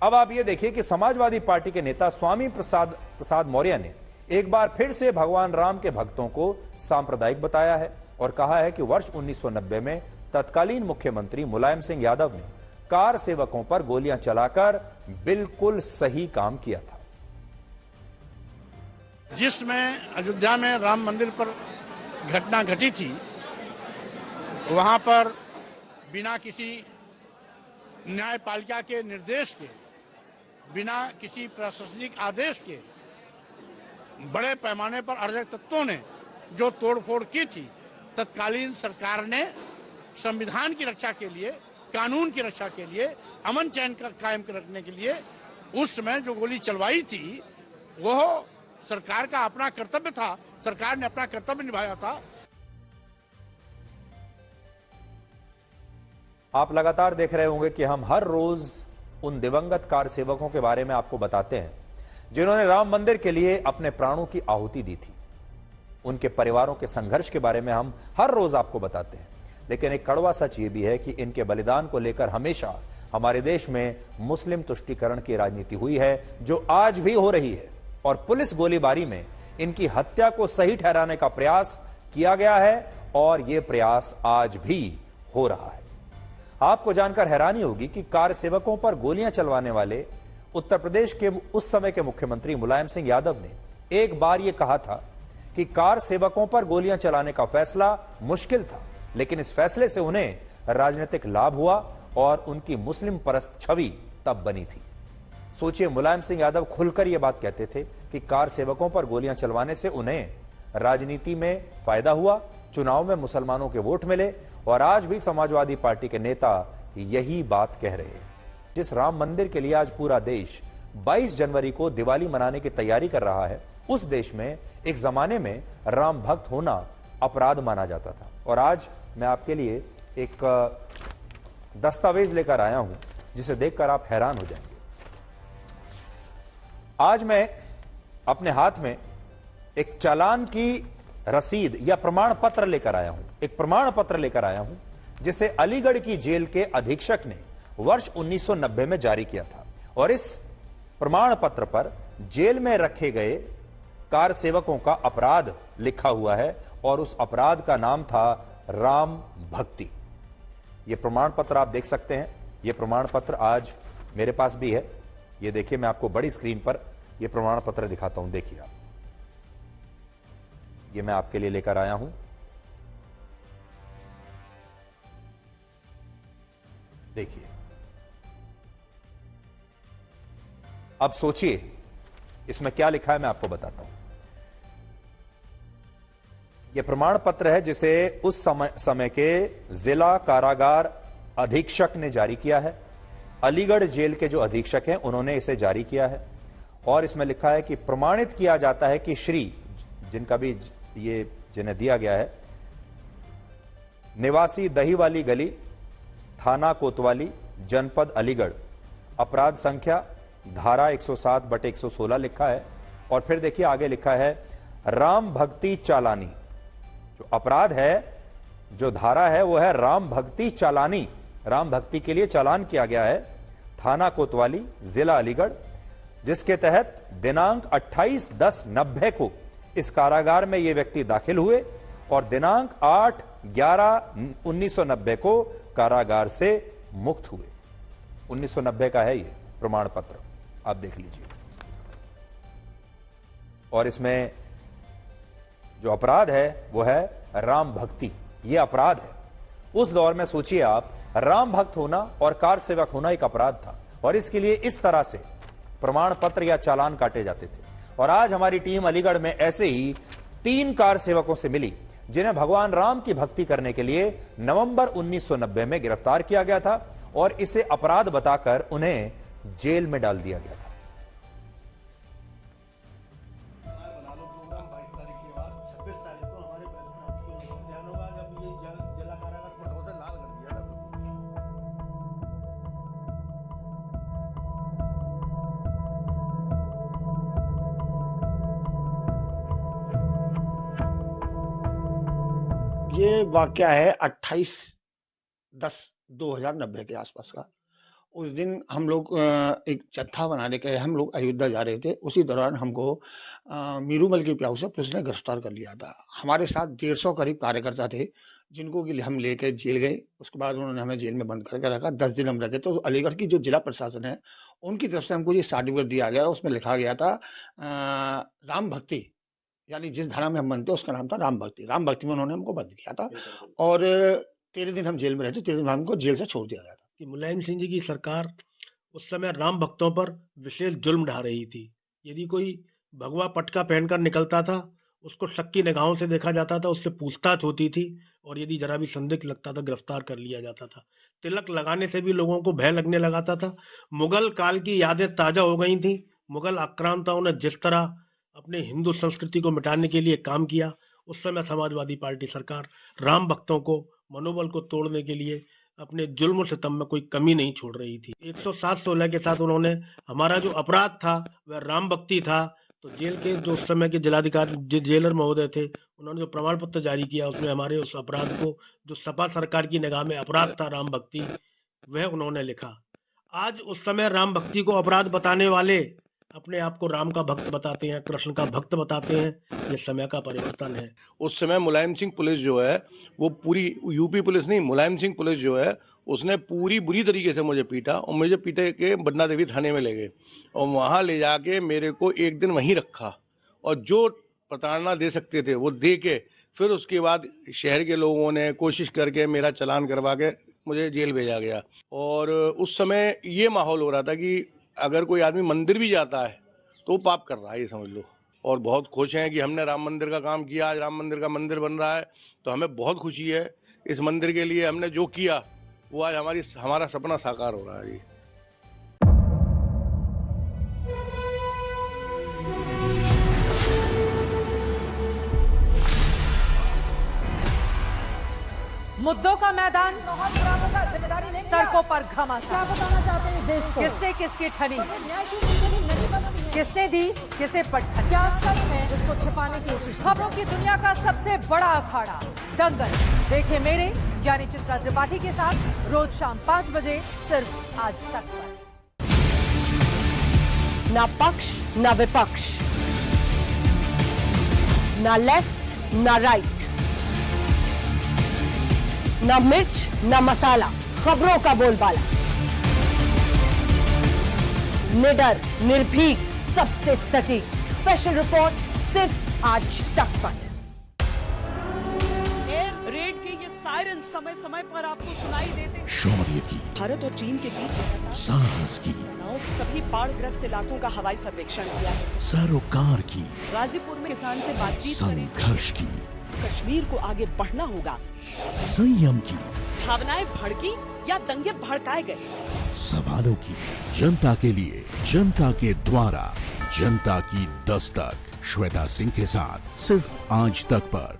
अब आप ये देखिए कि समाजवादी पार्टी के नेता स्वामी प्रसाद मौर्य ने एक बार फिर से भगवान राम के भक्तों को सांप्रदायिक बताया है और कहा है कि वर्ष 1990 में तत्कालीन मुख्यमंत्री मुलायम सिंह यादव ने कार सेवकों पर गोलियां चलाकर बिल्कुल सही काम किया था। जिसमें अयोध्या में राम मंदिर पर घटना घटी थी, वहां पर बिना किसी न्यायपालिका के निर्देश के, बिना किसी प्रशासनिक आदेश के बड़े पैमाने पर अराजक तत्वों ने जो तोड़फोड़ की थी, तत्कालीन सरकार ने संविधान की रक्षा के लिए, कानून की रक्षा के लिए, अमन चैन का कायम रखने के लिए उस समय जो गोली चलवाई थी, वह सरकार का अपना कर्तव्य था। सरकार ने अपना कर्तव्य निभाया था। आप लगातार देख रहे होंगे कि हम हर रोज उन दिवंगत कार सेवकों के बारे में आपको बताते हैं जिन्होंने राम मंदिर के लिए अपने प्राणों की आहुति दी थी। उनके परिवारों के संघर्ष के बारे में हम हर रोज आपको बताते हैं, लेकिन एक कड़वा सच ये भी है कि इनके बलिदान को लेकर हमेशा हमारे देश में मुस्लिम तुष्टीकरण की राजनीति हुई है, जो आज भी हो रही है, और पुलिस गोलीबारी में इनकी हत्या को सही ठहराने का प्रयास किया गया है और यह प्रयास आज भी हो रहा है। आपको जानकर हैरानी होगी कि कार सेवकों पर गोलियां चलवाने वाले उत्तर प्रदेश के उस समय के मुख्यमंत्री मुलायम सिंह यादव ने एक बार यह कहा था कि कार सेवकों पर गोलियां चलाने का फैसला मुश्किल था, लेकिन इस फैसले से उन्हें राजनीतिक लाभ हुआ और उनकी मुस्लिम परस्त छवि तब बनी थी। सोचिए, मुलायम सिंह यादव खुलकर यह बात कहते थे कि कार सेवकों पर गोलियां चलवाने से उन्हें राजनीति में फायदा हुआ, चुनाव में मुसलमानों के वोट मिले, और आज भी समाजवादी पार्टी के नेता यही बात कह रहे हैं। जिस राम मंदिर के लिए आज पूरा देश 22 जनवरी को दिवाली मनाने की तैयारी कर रहा है, उस देश में एक जमाने में राम भक्त होना अपराध माना जाता था। और आज मैं आपके लिए एक दस्तावेज लेकर आया हूं जिसे देखकर आप हैरान हो जाएंगे। आज मैं अपने हाथ में एक चालान की रसीद या प्रमाण पत्र लेकर आया हूं, एक प्रमाण पत्र लेकर आया हूं जिसे अलीगढ़ की जेल के अधीक्षक ने वर्ष 1990 में जारी किया था। और इस प्रमाण पत्र पर जेल में रखे गए कार सेवकों का अपराध लिखा हुआ है और उस अपराध का नाम था राम भक्ति। यह प्रमाण पत्र आप देख सकते हैं। यह प्रमाण पत्र आज मेरे पास भी है। ये देखिए, मैं आपको बड़ी स्क्रीन पर यह प्रमाण पत्र दिखाता हूं। देखिए आप, ये मैं आपके लिए लेकर आया हूं। देखिए, अब सोचिए इसमें क्या लिखा है, मैं आपको बताता हूं। यह प्रमाण पत्र है जिसे उस समय के जिला कारागार अधीक्षक ने जारी किया है। अलीगढ़ जेल के जो अधीक्षक हैं उन्होंने इसे जारी किया है और इसमें लिखा है कि प्रमाणित किया जाता है कि श्री, जिनका भी ये जिन्हें दिया गया है, निवासी दही वाली गली, थाना कोतवाली, जनपद अलीगढ़, अपराध संख्या धारा 107/116 लिखा है। और फिर देखिए आगे लिखा है राम भक्ति चालानी। जो अपराध है, जो धारा है, वो है राम भक्ति चालानी। राम भक्ति के लिए चालान किया गया है। थाना कोतवाली, जिला अलीगढ़, जिसके तहत दिनांक 28/10/90 को इस कारागार में ये व्यक्ति दाखिल हुए और दिनांक 8/11/1990 को कारागार से मुक्त हुए। 1990 का है ये प्रमाण पत्र, आप देख लीजिए। और इसमें जो अपराध है वो है राम भक्ति। ये अपराध है। उस दौर में सोचिए आप, राम भक्त होना और कार सेवक होना एक अपराध था और इसके लिए इस तरह से प्रमाण पत्र या चालान काटे जाते थे। और आज हमारी टीम अलीगढ़ में ऐसे ही 3 कार सेवकों से मिली जिन्हें भगवान राम की भक्ति करने के लिए नवंबर 1990 में गिरफ्तार किया गया था और इसे अपराध बताकर उन्हें जेल में डाल दिया गया था। ये वाकया है 28/10/2090 के आसपास का। उस दिन हम लोग एक जत्था बनाने के हम लोग अयोध्या जा रहे थे। उसी दौरान हमको मीरूमल के प्याऊ से पुलिस ने गिरफ्तार कर लिया था। हमारे साथ 150 करीब कार्यकर्ता थे, जिनको कि हम लेके जेल गए। उसके बाद उन्होंने हमें जेल में बंद करके रखा। 10 दिन हम रखे। तो अलीगढ़ की जो जिला प्रशासन है, उनकी तरफ से हमको ये सर्टिफिकेट दिया गया। उसमें लिखा गया था राम भक्ति, यानी जिस धारा में हम बनते हैं उसका नाम था राम भक्ति। राम भक्ति में उन्होंने हमको बंद किया था और 13 दिन हम जेल में रहे थे। 13 दिन बाद हमको जेल से छोड़ दिया गया था। कि मुलायम सिंह जी की सरकार उस समय राम भक्तों पर विशेष जुल्म ढा रही थी। यदि कोई भगवा पटका पहनकर निकलता था, उसको शक की निगाहों से देखा जाता था, उससे पूछताछ होती थी और यदि जरा भी संदिग्ध लगता था गिरफ्तार कर लिया जाता था। तिलक लगाने से भी लोगों को भय लगने लगाता था। मुगल काल की यादें ताजा हो गई थी। मुगल आक्रांताओं ने जिस तरह अपने हिंदू संस्कृति को मिटाने के लिए काम किया, उस समय समाजवादी पार्टी सरकार राम भक्तों को मनोबल को तोड़ने के लिए अपने जुल्म सितम में कोई कमी नहीं छोड़ रही थी। 107-16 के साथ उन्होंने हमारा जो अपराध था वह राम भक्ति था। तो जेल के जो उस समय के जिलाधिकारी जेलर महोदय थे, उन्होंने जो प्रमाण पत्र जारी किया उसमें हमारे उस अपराध को, जो सपा सरकार की निगाह में अपराध था राम भक्ति, वह उन्होंने लिखा। आज उस समय राम भक्ति को अपराध बताने वाले अपने आप को राम का भक्त बताते हैं, कृष्ण का भक्त बताते हैं। ये समय का परिवर्तन है। उस समय मुलायम सिंह पुलिस जो है वो पूरी, यूपी पुलिस नहीं, मुलायम सिंह पुलिस जो है उसने पूरी बुरी तरीके से मुझे पीटा और मुझे पीटे के बन्ना देवी थाने में ले गए और वहाँ ले जाके मेरे को एक दिन वहीं रखा और जो प्रताड़ना दे सकते थे वो दे के फिर उसके बाद शहर के लोगों ने कोशिश करके मेरा चालान करवा के मुझे जेल भेजा गया। और उस समय ये माहौल हो रहा था कि अगर कोई आदमी मंदिर भी जाता है तो वो पाप कर रहा है, ये समझ लो। और बहुत खुश हैं कि हमने राम मंदिर का काम किया। आज राम मंदिर का मंदिर बन रहा है तो हमें बहुत खुशी है। इस मंदिर के लिए हमने जो किया वो आज हमारा सपना साकार हो रहा है। मुद्दों का मैदान, जिम्मेदारी नहीं, तर्कों पर घमासान। क्या बताना चाहते हैं इस देश को? किससे किसकी ठनी, किसने दी किसे पटखनी, क्या सच है जिसको छिपाने की कोशिश। खबरों की दुनिया का सबसे बड़ा अखाड़ा दंगल देखे मेरे यानी चित्रा त्रिपाठी के साथ रोज शाम 5 बजे सिर्फ आज तक पर। ना पक्ष ना विपक्ष, ना लेफ्ट ना राइट, ना मिर्च ना मसाला, खबरों का बोलबाला। निडर, निर्भीक, सबसे सटीक स्पेशल रिपोर्ट सिर्फ आज तक पर। एयर रेड के ये सायरन समय समय पर आपको सुनाई देते। शौर्य की, भारत और चीन के बीच साहस की, सभी बाढ़ग्रस्त इलाकों का हवाई सर्वेक्षण किया है। सरोकार की, गाजीपुर में किसान से बातचीत करें। संघर्ष की, कश्मीर को आगे बढ़ना होगा। संयम की, भावनाएं भड़की या दंगे भड़काए गए। सवालों की, जनता के लिए, जनता के द्वारा, जनता की दस्तक। श्वेता सिंह के साथ सिर्फ आज तक पर।